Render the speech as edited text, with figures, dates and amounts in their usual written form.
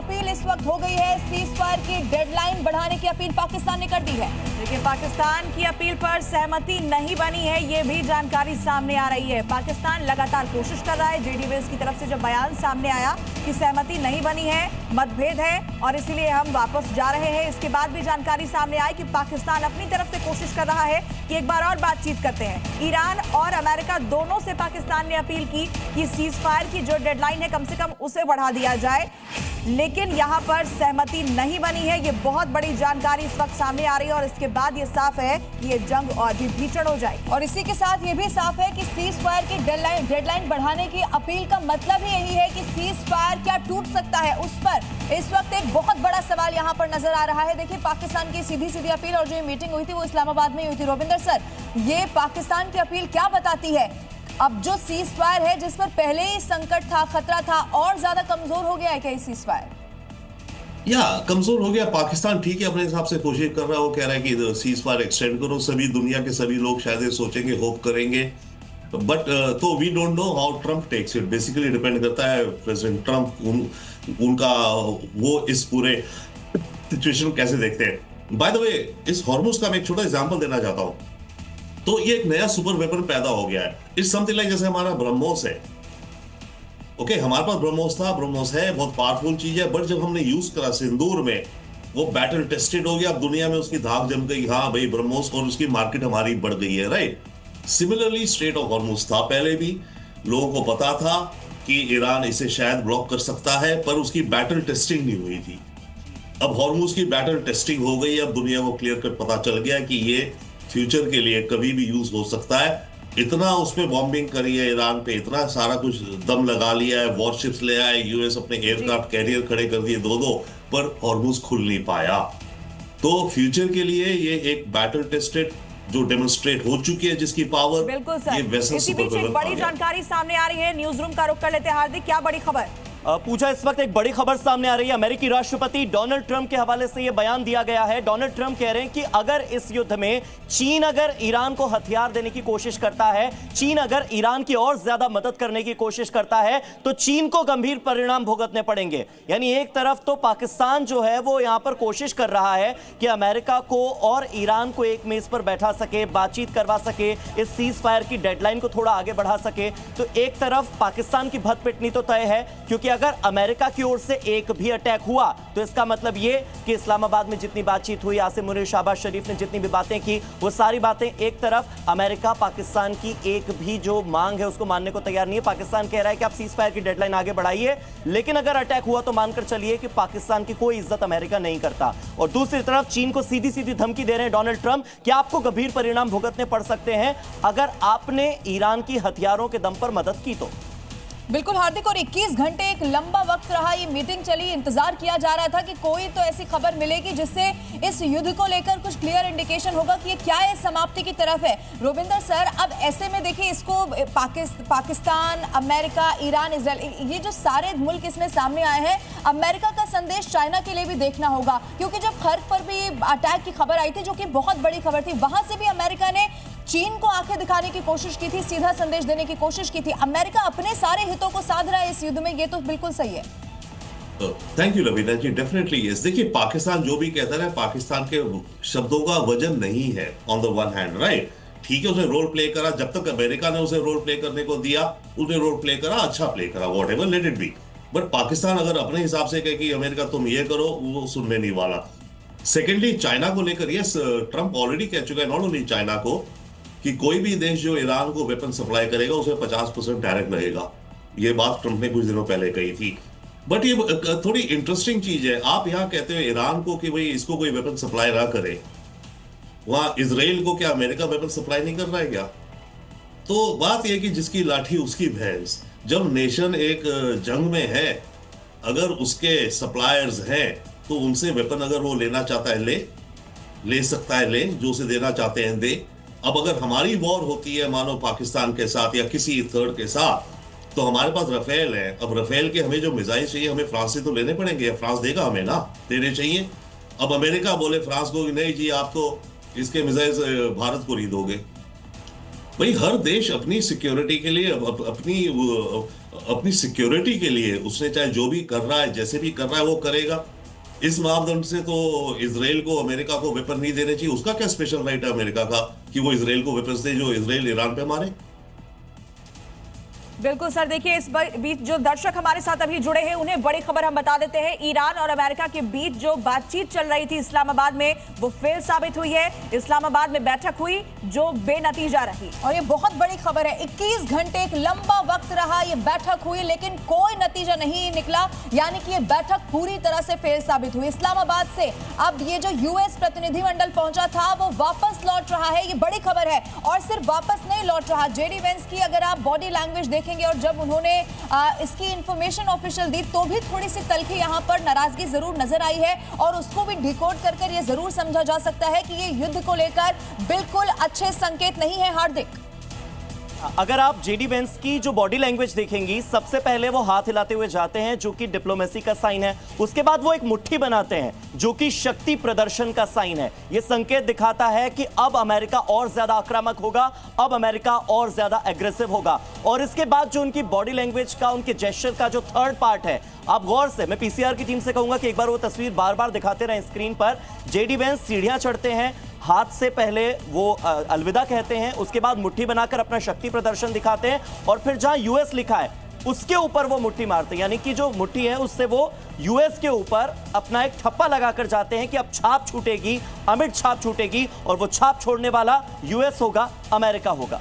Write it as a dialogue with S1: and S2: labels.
S1: Appeal इस वक्त हो गई है। सीज फायर की डेडलाइन बढ़ाने की अपील पाकिस्तान ने कर दी है।
S2: लेकिन पाकिस्तान की अपील पर सहमति नहीं बनी है, ये भी जानकारी सामने आ रही है। पाकिस्तान लगातार कोशिश कर रहा है। जेडीवेज की तरफ से जब बयान सामने आया कि सहमति नहीं बनी है, मतभेद है और इसीलिए हम वापस जा रहे हैं, इसके बाद भी जानकारी सामने आई कि पाकिस्तान अपनी तरफ से कोशिश कर रहा है कि एक बार और बातचीत करते हैं। ईरान और अमेरिका दोनों से पाकिस्तान ने अपील की कि सीज फायर की जो डेडलाइन है कम से कम उसे बढ़ा दिया जाए, लेकिन यहां पर सहमति नहीं बनी है। ये बहुत बड़ी जानकारी इस वक्त सामने आ रही है और इसके बाद ये साफ है कि ये जंग और भी भीषण हो जाएगी।
S1: और इसी के साथ ये भी साफ है कि सीज फायर की डेडलाइन बढ़ाने की अपील का मतलब ही यही है कि सीज फायर क्या टूट सकता है, उस पर इस वक्त एक बहुत बड़ा सवाल यहां पर नजर आ रहा है। देखिए, पाकिस्तान की सीधी सीधी अपील और जो ये मीटिंग हुई थी वो इस्लामाबाद में हुई थी। रोविंदर सर, ये पाकिस्तान की अपील क्या बताती है? अब जो सीज फायर है, जिस पर पहले ही संकट था, खतरा था, और ज्यादा कमजोर हो गया है क्या सीज फायर?
S3: या कमजोर हो गया। पाकिस्तान ठीक है, अपने हिसाब से कोशिश कर रहा है। वो कह रहा है कि सीज फायर एक्सटेंड करो। सभी दुनिया के सभी लोग शायद सोचेंगे, होप करेंगे, बट तो we don't know how Trump takes it. Basically depend करता है प्रेसिडेंट ट्रम्प उनका वो इस पूरे सिचुएशन कैसे देखते हैं। बाय द वे, इस हॉर्मुज का मैं एक छोटा एग्जांपल देना चाहता हूं। तो ये एक नया सुपर वेपन पैदा हो गया है। इट्स समथिंग लाइक जैसे हमारा ब्रह्मोस है। ओके, हमारे पास ब्रह्मोस था, ब्रह्मोस है, बहुत पावरफुल चीज है, बट जब हमने यूज करा सिंदूर में, वो बैटल टेस्टेड हो गया। अब दुनिया में उसकी धाक जम गई, हाँ भाई ब्रह्मोस, और उसकी मार्केट हमारी बढ़ गई है, right. Similarly straight of Hormuz था, पहले भी लोगों को पता था कि ईरान इसे शायद ब्लॉक कर सकता है, पर उसकी बैटल टेस्टिंग नहीं हुई थी। अब हॉर्मुज की बैटल टेस्टिंग हो गई। अब दुनिया को क्लियर कट पता चल गया कि ये फ्यूचर के लिए कभी भी यूज हो सकता है। इतना उसमें बॉम्बिंग करी है ईरान पे, इतना सारा कुछ दम लगा लिया है, वॉरशिप्स ले आए, यूएस अपने एयरक्राफ्ट कैरियर खड़े कर दिए दो, पर हॉर्मुज खुल नहीं पाया। तो फ्यूचर के लिए ये एक बैटल टेस्टेड जो डेमोन्स्ट्रेट हो चुकी है, जिसकी पावर।
S2: बिल्कुल सर, इसी बीच एक बड़ी जानकारी सामने आ रही है। न्यूज रूम का रुख कर लेते हैं। हार्दिक, क्या बड़ी खबर?
S4: पूजा, इस वक्त एक बड़ी खबर सामने आ रही है। अमेरिकी राष्ट्रपति डोनाल्ड ट्रंप के हवाले से यह बयान दिया गया है। डोनाल्ड ट्रंप कह रहे हैं कि अगर इस युद्ध में चीन अगर ईरान को हथियार देने की कोशिश करता है, चीन अगर ईरान की और ज्यादा मदद करने की कोशिश करता है, तो चीन को गंभीर परिणाम भुगतने पड़ेंगे। यानी एक तरफ तो पाकिस्तान जो है वो यहां पर कोशिश कर रहा है कि अमेरिका को और ईरान को एक मेज पर बैठा सके, बातचीत करवा सके, इस सीज फायर की डेडलाइन को थोड़ा आगे बढ़ा सके। तो एक तरफ पाकिस्तान की भत पिटनी तो तय है, क्योंकि अगर अमेरिका की ओर से एक भी अटैक हुआ तो इसका मतलब यह कि इस्लामाबाद में जितनी बातचीत हुई, आसिम मुनीर, शहबाज शरीफ ने जितनी भी बातें की, वो सारी बातें एक तरफ, अमेरिका पाकिस्तान की एक भी जो मांग है उसको मानने को तैयार नहीं है। पाकिस्तान कह रहा है कि आप सीज फायर की डेडलाइन आगे बढ़ाइए, लेकिन अगर अटैक हुआ तो मानकर चलिए कि पाकिस्तान की कोई इज्जत अमेरिका नहीं करता। और दूसरी तरफ चीन को सीधी सीधी धमकी दे रहे हैं डोनाल्ड ट्रंप कि आपको गंभीर परिणाम भुगतने पड़ सकते हैं अगर आपने ईरान की हथियारों के दम पर मदद की तो।
S1: बिल्कुल हार्दिक, और 21 घंटे एक लंबा वक्त रहा, ये मीटिंग चली, इंतजार किया जा रहा था कि कोई तो ऐसी खबर मिलेगी जिससे इस युद्ध को लेकर कुछ क्लियर इंडिकेशन होगा कि ये क्या है, समाप्ति की तरफ है। रोविंदर सर, अब ऐसे में देखिए, इसको पाकिस्तान, अमेरिका, ईरान, इजराइल, ये जो सारे मुल्क इसमें सामने आए हैं, अमेरिका का संदेश चाइना के लिए भी देखना होगा, क्योंकि जब खर्क पर भी अटैक की खबर आई थी, जो कि बहुत बड़ी खबर थी, वहां से भी अमेरिका ने चीन को आंखें दिखाने की कोशिश की थी, सीधा संदेश देने की कोशिश की थी। अमेरिका अपने सारे हितों को साध रहा है इस युद्ध में, ये तो बिल्कुल सही है।
S3: Thank you Raveena ji, definitely yes. देखिए, पाकिस्तान जो भी कहता है, पाकिस्तान के शब्दों का वजन नहीं है on the one hand, right. ठीक है, उसने रोल प्ले करा, जब तक अमेरिका ने उसे रोल प्ले करने को दिया, उसने रोल प्ले करा, अच्छा प्ले करा, what ever, let it be. But Pakistan अगर अपने हिसाब से कहे कि अमेरिका तुम ये करो, वो सुनने नहीं वाला। सेकेंडली, चाइना को लेकर यस, ट्रंप ऑलरेडी कह चुका है, नॉट ओनली चाइना को, कि कोई भी देश जो ईरान को वेपन सप्लाई करेगा उसे 50% टैरिफ लगेगा। ये बात ट्रंप ने कुछ दिनों पहले कही थी। बट ये थोड़ी इंटरेस्टिंग चीज है। आप यहाँ कहते हो ईरान को कि भाई इसको कोई वेपन सप्लाई ना करे, वहां इजराइल को क्या अमेरिका वेपन सप्लाई नहीं कर रहा है क्या? तो बात यह कि जिसकी लाठी उसकी भैंस। जब नेशन एक जंग में है, अगर उसके सप्लायर्स हैं तो उनसे वेपन अगर वो लेना चाहता है ले सकता है, ले, जो उसे देना चाहते हैं दे। अब अगर हमारी वॉर होती है मानो पाकिस्तान के साथ या किसी थर्ड के साथ, तो हमारे पास रफेल है। अब रफेल के हमें जो मिसाइल चाहिए, हमें फ्रांस से तो लेने पड़ेंगे, फ्रांस देगा हमें ना, देने चाहिए। अब अमेरिका बोले फ्रांस को नहीं जी, आप तो इसके मिसाइल भारत को नहीं दोगे। भाई हर देश अपनी सिक्योरिटी के लिए अपनी अपनी सिक्योरिटी के लिए उसने चाहे जो भी कर रहा है, जैसे भी कर रहा है वो करेगा। इस मापदंड से तो इजराइल को अमेरिका को वेपन नहीं देने चाहिए। उसका क्या स्पेशल राइट है अमेरिका का कि वो इजराइल को वेपन दे जो इजराइल ईरान पे मारे?
S2: बिल्कुल सर, देखिए इस बीच जो दर्शक हमारे साथ अभी जुड़े हैं उन्हें बड़ी खबर हम बता देते हैं। ईरान और अमेरिका के बीच जो बातचीत चल रही थी इस्लामाबाद में, वो फेल साबित हुई है। इस्लामाबाद में बैठक हुई जो बेनतीजा रही,
S1: और ये बहुत बड़ी खबर है। 21 घंटे एक लंबा वक्त रहा, ये बैठक हुई लेकिन कोई नतीजा नहीं निकला, यानी कि ये बैठक पूरी तरह से फेल साबित हुई। इस्लामाबाद से अब ये जो यूएस प्रतिनिधिमंडल पहुंचा था वो वापस लौट रहा है, ये बड़ी खबर है। और सिर्फ वापस नहीं लौट रहा, जेडी वेंस की अगर आप बॉडी लैंग्वेज देखें और जब उन्होंने इसकी इंफॉर्मेशन ऑफिशियल दी तो भी थोड़ी सी तलखी यहां पर नाराजगी जरूर नजर आई है, और उसको भी डिकोड कर यह जरूर समझा जा सकता है कि ये युद्ध को लेकर बिल्कुल अच्छे संकेत नहीं है। हार्दिक,
S4: अगर आप जेडी वेंस की जो बॉडी लैंग्वेज देखेंगी, सबसे पहले वो हाथ हिलाते हुए जाते हैं जो कि डिप्लोमेसी का साइन है। उसके बाद वो एक मुट्ठी बनाते हैं जो कि शक्ति प्रदर्शन का साइन है। ये संकेत दिखाता है कि अब अमेरिका और ज्यादा आक्रामक होगा, अब अमेरिका और ज्यादा एग्रेसिव होगा। और इसके बाद जो उनकी बॉडी लैंग्वेज का, उनके जेस्चर का जो थर्ड पार्ट है, आप गौर से, मैं पीसीआर की टीम से कहूंगा कि एक बार वो तस्वीर बार बार दिखाते रहे स्क्रीन पर। जेडी वेंस सीढ़ियां चढ़ते हैं, हाथ से पहले वो अलविदा कहते हैं, उसके बाद मुट्ठी बनाकर अपना शक्ति प्रदर्शन दिखाते हैं, और फिर जहां यूएस लिखा है उसके ऊपर वो मुट्ठी मारते हैं, यानी कि जो मुट्ठी है उससे वो यूएस के ऊपर अपना एक ठप्पा लगाकर जाते हैं कि अब छाप छूटेगी, अमिट छाप छूटेगी, और वो छाप छोड़ने वाला यूएस होगा, अमेरिका होगा।